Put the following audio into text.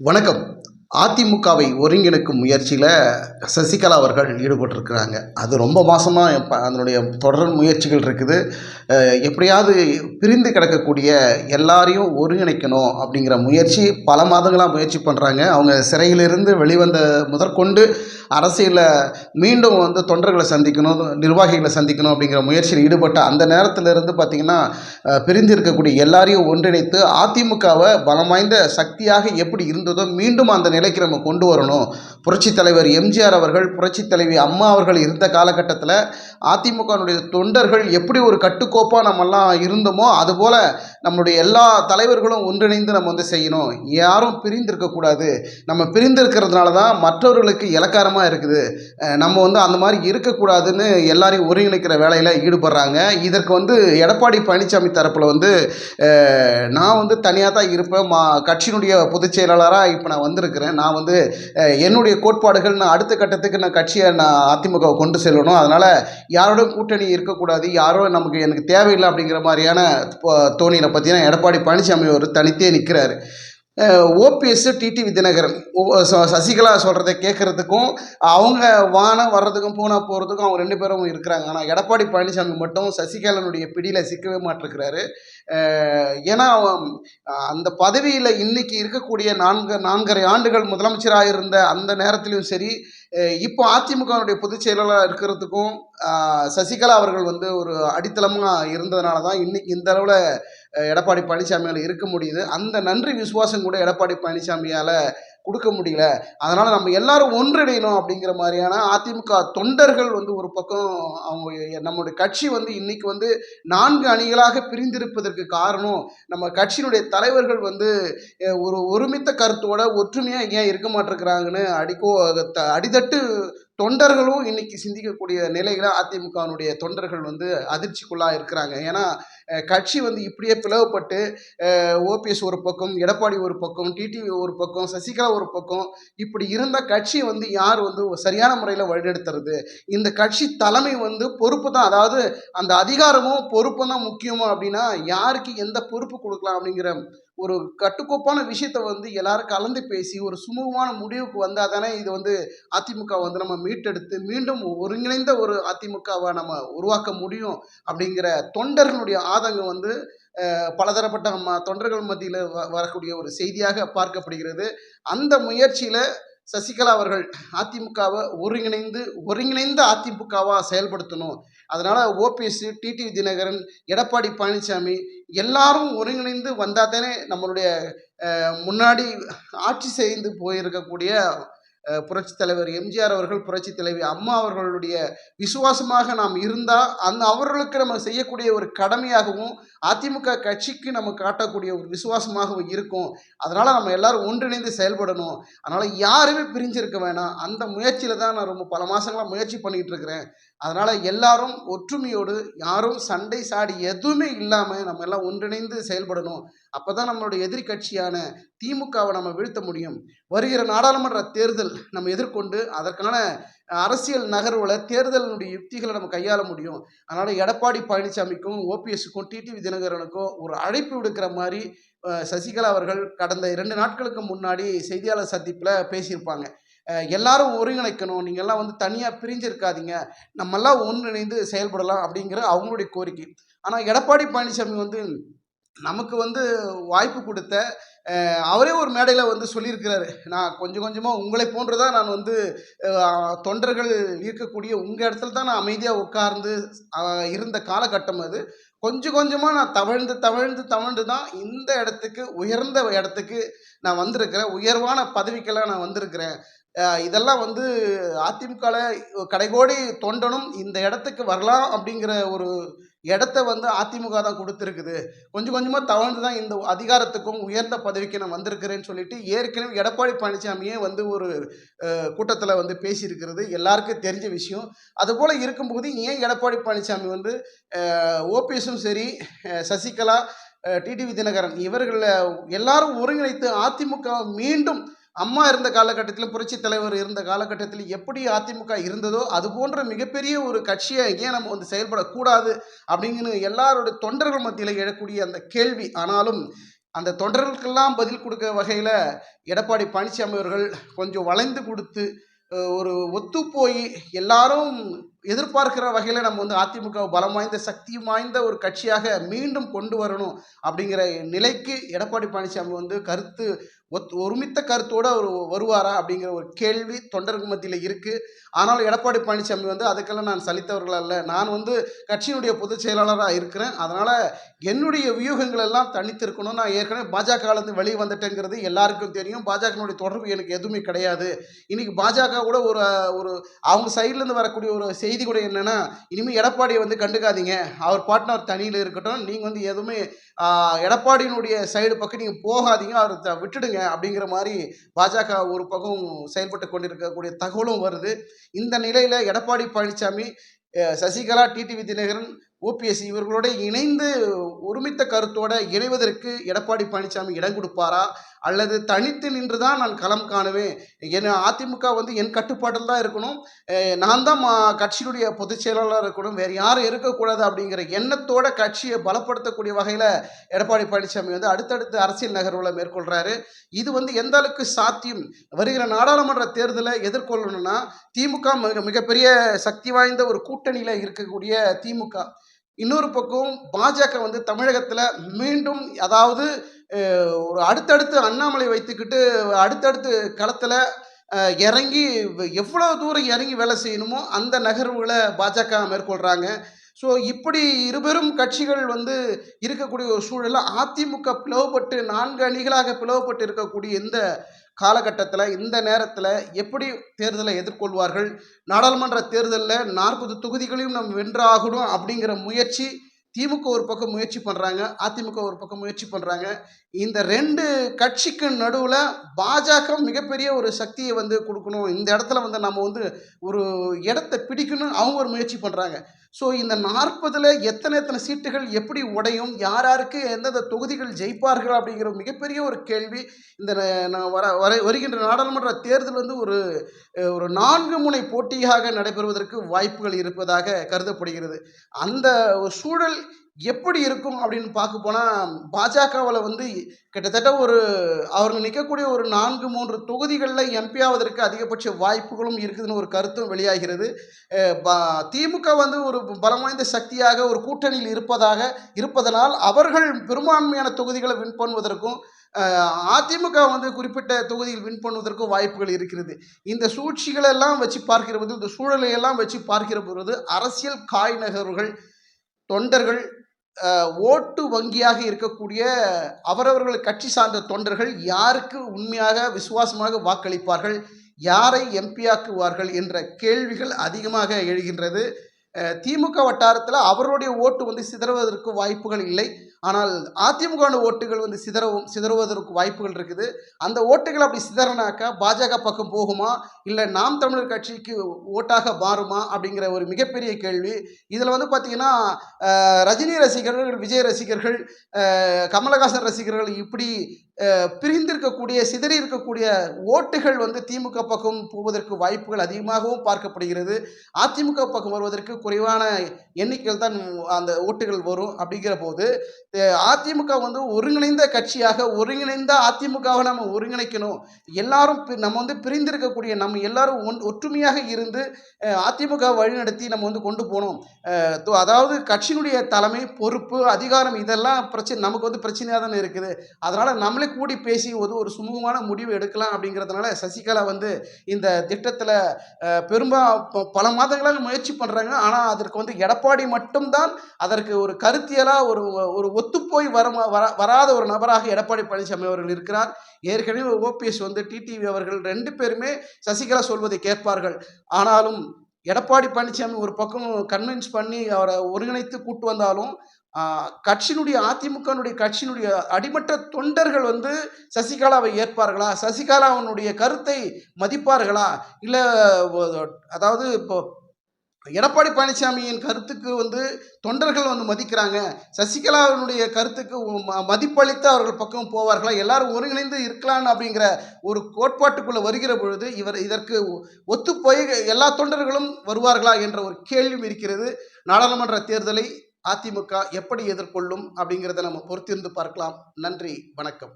வணக்கம். அதிமுகவை ஒருங்கிணைக்கும் முயற்சியில சசிகலா அவர்கள் ஈடுபட்டிருக்கிறாங்க. அது ரொம்ப மாசமா அதனுடைய தொடர் முயற்சிகள் இருக்குது. எப்படியாவது பிரிந்து கிடக்கக்கூடிய எல்லாரையும் ஒருங்கிணைக்கணும் அப்படிங்கிற முயற்சி பல மாதங்களா முயற்சி பண்றாங்க. அவங்க சிறையிலிருந்து வெளிவந்த முதற்கொண்டு அரசியல்ல மீண்டும் தொண்டர்கள சந்திக்கணும், நிர்வாகிகள சந்திக்கணும் அப்படிங்கிற முயற்சியில் ஈடுபட்ட அந்த நேரத்திலிருந்து பார்த்தீங்கன்னா, பிரிந்து இருக்கக்கூடிய எல்லாரையும் ஒன்றிணைத்து அதிமுகவ பலம் வாய்ந்த சக்தியாக எப்படி இருந்ததோ மீண்டும் அந்த நிலைக்கு நம்ம கொண்டு வரணும். புரட்சித் தலைவர் எம்ஜிஆர் அவர்கள், புரட்சித் தலைவி அம்மா அவர்கள் இருந்த காலகட்டத்தில் அதிமுகவினுடைய தொண்டர்கள் எப்படி ஒரு கட்டுக்கோப்பாக நம்மெல்லாம் இருந்தோமோ அதுபோல் நம்மளுடைய எல்லா தலைவர்களும் ஒன்றிணைந்து நம்ம செய்யணும். யாரும் பிரிந்து இருக்கக்கூடாது. நம்ம பிரிந்து இருக்கிறதுனால தான் மற்றவர்களுக்கு இலக்காரமாக இருக்குது. நம்ம அந்த மாதிரி இருக்கக்கூடாதுன்னு எல்லாரையும் ஒருங்கிணைக்கிற வேலையில் ஈடுபடுறாங்க. இதற்கு எடப்பாடி பழனிசாமி தரப்பில் நான் தனியாக தான் இருப்பேன். கட்சியினுடைய பொதுச் செயலாளராக இப்போ நான் வந்திருக்கிறேன். நான் என்னுடைய கோட்பாடுகள் நான் அடுத்த கட்டத்துக்கு நான் கட்சியை அதிமுகவை கொண்டு செல்லணும். அதனால் யாரோட கூட்டணி இருக்கக்கூடாது, எனக்கு தேவையில்லை அப்படிங்கிற மாதிரியான தோணியில் பார்த்தீங்கன்னா எடப்பாடி பழனிசாமி ஒரு தனித்தே நிற்கிறாரு. ஓபிஎஸ், டிடிவி தினகரன் சசிகலா சொல்கிறத கேட்குறதுக்கும் அவங்க வர்றதுக்கும் போகிறதுக்கும் அவங்க ரெண்டு பேரும் இருக்கிறாங்க. ஆனால் எடப்பாடி பழனிசாமி மட்டும் சசிகலனுடைய பிடியில் சிக்கவே மாட்டிருக்கிறாரு. ஏன்னா அந்த பதவியில் இன்னைக்கு இருக்கக்கூடிய நான்கரை ஆண்டுகள் முதலமைச்சராக இருந்த அந்த நேரத்திலையும் சரி, இப்போ அதிமுகவுடைய பொதுச் செயலாளராக இருக்கிறதுக்கும் சசிகலா அவர்கள் ஒரு அடித்தளமாக இருந்ததுனால தான் இன்னைக்கு இந்த அளவில் எடப்பாடி பழனிசாமியால் இருக்க முடியுது. அந்த நன்றி விசுவாசம் கூட எடப்பாடி பழனிசாமியால் கொடுக்க முடியல. அதனால் நம்ம எல்லாரும் ஒன்றிணையணும் அப்படிங்கிற மாதிரியான அதிமுக தொண்டர்கள் ஒரு பக்கம் அவங்க நம்முடைய கட்சி இன்னைக்கு 4 அணிகளாக பிரிந்திருப்பதற்கு காரணம் நம்ம கட்சியினுடைய தலைவர்கள் ஒரு ஒருமித்த கருத்தோட ஒற்றுமையாக ஏன் இருக்க மாட்டேங்கிறாங்கன்னு அடிதட்டு தொண்டர்களும் இன்னைக்கு சிந்திக்கக்கூடிய நிலைகளை அதிமுகவினுடைய தொண்டர்கள் அதிர்ச்சிக்குள்ளாக இருக்கிறாங்க. ஏன்னா கட்சி இப்படியே பிளவுபட்டு ஓபிஎஸ் ஒரு பக்கம், எடப்பாடி ஒரு பக்கம், டிடிவி ஒரு பக்கம், சசிகலா ஒரு பக்கம், இப்படி இருந்த கட்சியை யார் சரியான முறையில் வழிநடத்துறது? இந்த கட்சி தலைமை பொறுப்பு தான், அதாவது அந்த அதிகாரமும் பொறுப்பும் தான் முக்கியமா அப்படின்னா யாருக்கு எந்த பொறுப்பு கொடுக்கலாம் அப்படிங்கிற ஒரு கட்டுக்கோப்பான விஷயத்தை எல்லாரும் கலந்து பேசி ஒரு சுமூகமான முடிவுக்கு வந்தால் தானே இது அதிமுக நம்ம மீட்டெடுத்து மீண்டும் ஒருங்கிணைந்த ஒரு அதிமுகவை நம்ம உருவாக்க முடியும் அப்படிங்கிற தொண்டர்களுடைய ஆதங்கம் பலதரப்பட்ட தொண்டர்கள் மத்தியில் வரக்கூடிய ஒரு செய்தியாக பார்க்கப்படுகிறது. அந்த முயற்சியில் சசிகலா அவர்கள் அதிமுகவை ஒருங்கிணைந்த அதிமுகவாக செயல்படுத்தணும். அதனால் ஓபிஎஸ், டிடிவி தினகரன், எடப்பாடி பழனிசாமி எல்லாரும் ஒருங்கிணைந்து வந்தால் தானே நம்மளுடைய முன்னாடி ஆட்சி செய்து போயிருக்கக்கூடிய புரட்சித் தலைவர் எம்ஜிஆர் அவர்கள், புரட்சித் தலைவி அம்மா அவர்களுடைய விசுவாசமாக நாம் இருந்தால் அவர்களுக்கு நம்ம செய்யக்கூடிய ஒரு கடமையாகவும் அதிமுக கட்சிக்கு நம்ம காட்டக்கூடிய ஒரு விசுவாசமாகவும் இருக்கும். அதனால் நம்ம எல்லாரும் ஒன்றிணைந்து செயல்படணும். அதனால் யாருமே பிரிஞ்சிருக்க வேணாம். அந்த முயற்சியில் தான் நான் ரொம்ப பல மாதங்களாக முயற்சி பண்ணிகிட்டு இருக்கிறேன். அதனால் எல்லாரும் ஒற்றுமையோடு, யாரும் சண்டை சாடி எதுவுமே இல்லாமல் நம்ம எல்லாம் ஒன்றிணைந்து செயல்படணும். அப்போ தான் நம்மளுடைய எதிரி கட்சியான திமுகவை நம்ம வீழ்த்த முடியும். வருகிற நாடாளுமன்ற தேர்தல் நம்ம எதிர்கொண்டு அதற்கான அரசியல் நகர்வுகளை, தேர்தலினுடைய யுக்திகளை நம்ம கையாள முடியும். அதனால் எடப்பாடி பழனிசாமிக்கும், ஓபிஎஸ்க்கும், டிடிவி தினகரனுக்கும் ஒரு அழைப்பு விடுக்கிற மாதிரி சசிகலா அவர்கள் கடந்த 2 நாட்களுக்கு முன்னாடி செய்தியாளர் சந்திப்பில் பேசியிருப்பாங்க. எல்லாரும் ஒருங்கிணைக்கணும், நீங்கள்லாம் தனியாக பிரிஞ்சிருக்காதீங்க, நம்மெல்லாம் ஒன்றிணைந்து செயல்படலாம் அப்படிங்கிற அவங்களுடைய கோரிக்கை. ஆனால் எடப்பாடி பழனிசாமி நமக்கு வாய்ப்பு கொடுத்த அவரே ஒரு மேடையில் சொல்லியிருக்கிறாரு, நான் கொஞ்சம் கொஞ்சமாக உங்களை போன்று தான் நான் தொண்டர்கள் இருக்கக்கூடிய உங்கள் இடத்துல தான் நான் அமைதியாக உட்கார்ந்து இருந்த காலகட்டம் அது. கொஞ்சம் கொஞ்சமாக நான் தவழ்ந்து தான் இந்த இடத்துக்கு, உயர்ந்த இடத்துக்கு நான் வந்திருக்கிறேன். உயர்வான பதவிக்கெல்லாம் நான் வந்திருக்கிறேன். இதெல்லாம் அதிமுகவில் கடைகோடி தொண்டனும் இந்த இடத்துக்கு வரலாம் அப்படிங்கிற ஒரு இடத்த அதிமுக தான் கொடுத்துருக்குது. கொஞ்சம் கொஞ்சமாக தவழ்ந்து தான் இந்த அதிகாரத்துக்கும் உயர்ந்த பதவிக்கு நான் வந்திருக்கிறேன்னு சொல்லிட்டு ஏற்கனவே எடப்பாடி பழனிசாமியே ஒரு கூட்டத்தில் பேசியிருக்கிறது எல்லாருக்கும் தெரிஞ்ச விஷயம். அதுபோல் இருக்கும்போது ஏன் எடப்பாடி பழனிசாமி ஓபிஎஸும் சரி, சசிகலா, டிடிவி தினகரன் இவர்களை எல்லாரும் ஒருங்கிணைத்து அதிமுக மீண்டும் அம்மா இருந்த காலகட்டத்தில், புரட்சி தலைவர் இருந்த காலகட்டத்தில் எப்படி அதிமுக இருந்ததோ அது போன்ற மிகப்பெரிய ஒரு கட்சியை ஏன் நம்ம செயல்படக்கூடாது அப்படிங்கிற எல்லாருடைய தொண்டர்கள் மத்தியில் எழக்கூடிய அந்த கேள்வி. ஆனாலும் அந்த தொண்டர்களுக்கெல்லாம் பதில் கொடுக்க வகையில் எடப்பாடி பழனிசாமி அவர்கள் கொஞ்சம் வளைந்து கொடுத்து ஒரு ஒத்து போய் எல்லாரும் எதிர்பார்க்கிற வகையில் நம்ம வந்து அதிமுக பலம் வாய்ந்த சக்தி வாய்ந்த ஒரு கட்சியாக மீண்டும் கொண்டு வரணும் அப்படிங்கிற நிலைக்கு எடப்பாடி பழனிசாமி வந்து ஒருமித்த கருத்தோடு அவர் வருவாரா அப்படிங்கிற ஒரு கேள்வி தொண்டர்கள் மத்தியில் இருக்குது. ஆனால் எடப்பாடி பழனிசாமி வந்து அதுக்கெல்லாம் நான் சலித்தவர்கள் அல்ல, நான் வந்து கட்சியினுடைய பொதுச் செயலாளராக இருக்கிறேன், அதனால் என்னுடைய வியூகங்கள் எல்லாம் தனித்திருக்கணும், நான் ஏற்கனவே பாஜகலேருந்து வெளியே வந்துட்டேங்கிறது எல்லாருக்கும் தெரியும், பாஜகனுடைய தொடர்பு எனக்கு எதுவுமே கிடையாது. இன்றைக்கி பாஜக கூட ஒரு அவங்க சைட்லேருந்து வரக்கூடிய ஒரு செய்தி கூட என்னென்னா, இனிமேல் எடப்பாடியை வந்து கண்டுக்காதீங்க, அவர் பார்ட்னர் தனியில் இருக்கட்டும், நீங்கள் வந்து எதுவுமே எடப்பாடியினுடைய சைடு பக்கம் நீங்கள் போகாதீங்க, அவர் விட்டுடுங்க அப்படிங்கிற மாதிரி பாஜக ஒரு பக்கம் செயல்பட்டு கொண்டிருக்கக்கூடிய தகவலும் வருது. இந்த நிலையில் எடப்பாடி பழனிசாமி, சசிகலா, டிடிவி தினகரன், ஓபிஎஸ் இவர்களோட இணைந்து ஒருமித்த கருத்தோட இணைவதற்கு எடப்பாடி பழனிசாமி இடம் கொடுப்பாரா, அல்லது தனித்து நின்று தான் நான் களம் காணுவேன், அதிமுக வந்து என் கட்டுப்பாட்டில் தான் இருக்கணும், நான் தான் கட்சியினுடைய பொதுச் செயலாளராக இருக்கணும், வேறு யாரும் இருக்கக்கூடாது அப்படிங்கிற எண்ணத்தோட கட்சியை பலப்படுத்தக்கூடிய வகையில் எடப்பாடி பழனிசாமி வந்து அடுத்தடுத்து அரசியல் நகர்வுகளை மேற்கொள்கிறாரு. இது வந்து எந்த அளவுக்கு சாத்தியம், வருகிற நாடாளுமன்ற தேர்தலை எதிர்கொள்ளணும்னா திமுக மிகப்பெரிய சக்தி வாய்ந்த ஒரு கூட்டணியில் இருக்கக்கூடிய திமுக, இன்னொரு பக்கம் பாஜக வந்து தமிழகத்தில் மீண்டும் அதாவது ஒரு அடுத்தடுத்து அண்ணாமலை வைத்துக்கிட்டு அடுத்தடுத்து களத்தில் இறங்கி எவ்வளோ தூரம் இறங்கி வேலை செய்யணுமோ அந்த நகர்வுகளை பாஜக மேற்கொள்கிறாங்க. ஸோ இப்படி இருபெரும் கட்சிகள் வந்து இருக்கக்கூடிய ஒரு சூழலில் அதிமுக பிளவுபட்டு 4 அணிகளாக பிளவுபட்டு இருக்கக்கூடிய இந்த காலகட்டத்தில் இந்த நேரத்தில் எப்படி தேர்தலை எதிர்கொள்வார்கள், நாடாளுமன்ற தேர்தலில் 40 தொகுதிகளையும் நம்ம வென்றாகணும் அப்படிங்கிற முயற்சி திமுக ஒரு பக்கம் முயற்சி பண்ணுறாங்க, அதிமுக ஒரு பக்கம் முயற்சி பண்ணுறாங்க. இந்த 2 கட்சிக்கு நடுவில் பாஜக மிகப்பெரிய ஒரு சக்தியை வந்து கொடுக்கணும், இந்த இடத்துல வந்து நம்ம வந்து ஒரு இடத்தை பிடிக்கணும், அவங்க ஒரு முயற்சி பண்ணுறாங்க. ஸோ இந்த 40ல் எத்தனை சீட்டுகள் எப்படி உடையும், யாருக்கு எந்தெந்த தொகுதிகள் ஜெயிப்பார்கள் அப்படிங்கிற மிகப்பெரிய ஒரு கேள்வி. இந்த வருகின்ற நாடாளுமன்ற தேர்தல் வந்து ஒரு 4 முனை போட்டியாக நடைபெறுவதற்கு வாய்ப்புகள் இருப்பதாக கருதப்படுகிறது. அந்த சூழல் எப்படி இருக்கும் அப்படின்னு பார்க்க போனால் பாஜகவில் வந்து கிட்டத்தட்ட அவர்கள் நிற்கக்கூடிய ஒரு 4-3 தொகுதிகளில் எம்பி ஆவதற்கு அதிகபட்ச வாய்ப்புகளும் இருக்குதுன்னு ஒரு கருத்தும் வெளியாகிறது. திமுக வந்து ஒரு பலம் வாய்ந்த சக்தியாக ஒரு கூட்டணியில் இருப்பதனால் அவர்கள் பெரும்பான்மையான தொகுதிகளை வின் பண்ணுவதற்கும் அதிமுக வந்து குறிப்பிட்ட தொகுதியில் வின் பண்ணுவதற்கும் வாய்ப்புகள் இருக்கிறது. இந்த சூழ்ச்சிகளெல்லாம் வச்சு பார்க்கிற போது, இந்த சூழலையெல்லாம் வச்சு பார்க்கிற பொழுது அரசியல் காய் நகர்வுகள், தொண்டர்கள், ஓட்டு வங்கியாக இருக்கக்கூடிய அவரவர்கள் கட்சி சார்ந்த தொண்டர்கள் யாருக்கு உண்மையாக விசுவாசமாக வாக்களிப்பார்கள், யாரை எம்பியாக்குவார்கள் என்ற கேள்விகள் அதிகமாக எழுகின்றது. திமுக வட்டாரத்தில் அவர்களுடைய ஓட்டு வந்து சிதறுவதற்கு வாய்ப்புகள் இல்லை, ஆனால் அதிமுக ஓட்டுகள் வந்து சிதறுவதற்கு வாய்ப்புகள் இருக்குது. அந்த ஓட்டுகள் அப்படி சிதறனாக்கா பாஜக பக்கம் போகுமா, இல்லை நாம் தமிழர் கட்சிக்கு ஓட்டாக மாறுமா அப்படிங்கிற ஒரு மிகப்பெரிய கேள்வி. இதில் வந்து பார்த்திங்கன்னா ரஜினி ரசிகர்கள், விஜய் ரசிகர்கள், கமலஹாசன் ரசிகர்கள் இப்படி பிரிந்திருக்கக்கூடிய சிதறி இருக்கக்கூடிய ஓட்டுகள் வந்து திமுக பக்கம் போவதற்கு வாய்ப்புகள் அதிகமாகவும் பார்க்கப்படுகிறது. அதிமுக பக்கம் வருவதற்கு குறைவான எண்ணிக்கையில் தான் அந்த ஓட்டுகள் வரும். அப்படிங்கிற போது அதிமுக வந்து ஒருங்கிணைந்த கட்சியாக, ஒருங்கிணைந்த அதிமுகவை நம்ம ஒருங்கிணைக்கணும், எல்லாரும் நம்ம வந்து பிரிந்திருக்கக்கூடிய நம்ம எல்லாரும் ஒற்றுமையாக இருந்து அதிமுக வழிநடத்தி நம்ம வந்து கொண்டு போகணும். அதாவது கட்சியினுடைய தலைமை, பொறுப்பு, அதிகாரம் இதெல்லாம் நமக்கு வந்து பிரச்சனையாக தானே இருக்குது. அதனால் நம்மளே கூடி பேசி ஒரு சுமூகமான முடிவு எடுக்கலாம் அப்படிங்கிறதுனால சசிகலா வந்து இந்த திட்டத்தில் பல மாதங்களாக முயற்சி பண்ணுறாங்க. ஆனால் அதற்கு வந்து எடப்பாடி மட்டும்தான் அதற்கு ஒரு கருத்தியலாக ஒரு ஒத்துப்போய் வராத ஒரு நபராக எடப்பாடி பழனிசாமி அவர்கள் இருக்கிறார். ஏற்கனவே ஓபிஎஸ் வந்து டிடிவி அவர்கள் 2 பேருமே சசிகலா சொல்வதை கேட்பார்கள். ஆனாலும் எடப்பாடி பழனிசாமி ஒரு பக்கம் கன்வின்ஸ் பண்ணி அவரை ஒருங்கிணைத்து கூட்டு வந்தாலும் அதிமுகனுடைய கட்சியினுடைய அடிமட்ட தொண்டர்கள் வந்து சசிகலாவை ஏற்பார்களா, சசிகலாவுடைய கருத்தை மதிப்பார்களா, இல்லை அதாவது இப்போ எடப்பாடி பழனிசாமியின் கருத்துக்கு வந்து தொண்டர்கள் வந்து மதிக்கிறாங்க, சசிகலாவினுடைய கருத்துக்கு மதிப்பளித்து அவர்கள் பக்கம் போவார்களா, எல்லாரும் ஒருங்கிணைந்து இருக்கலாம் அப்படிங்கிற ஒரு கோட்பாட்டுக்குள்ளே வருகிற பொழுது இதற்கு ஒத்துப்போய் எல்லா தொண்டர்களும் வருவார்களா என்ற ஒரு கேள்வியும் இருக்கிறது. நாடாளுமன்ற தேர்தலை அதிமுக எப்படி எதிர்கொள்ளும் அப்படிங்கிறத நம்ம பொறுத்திருந்து பார்க்கலாம். நன்றி, வணக்கம்.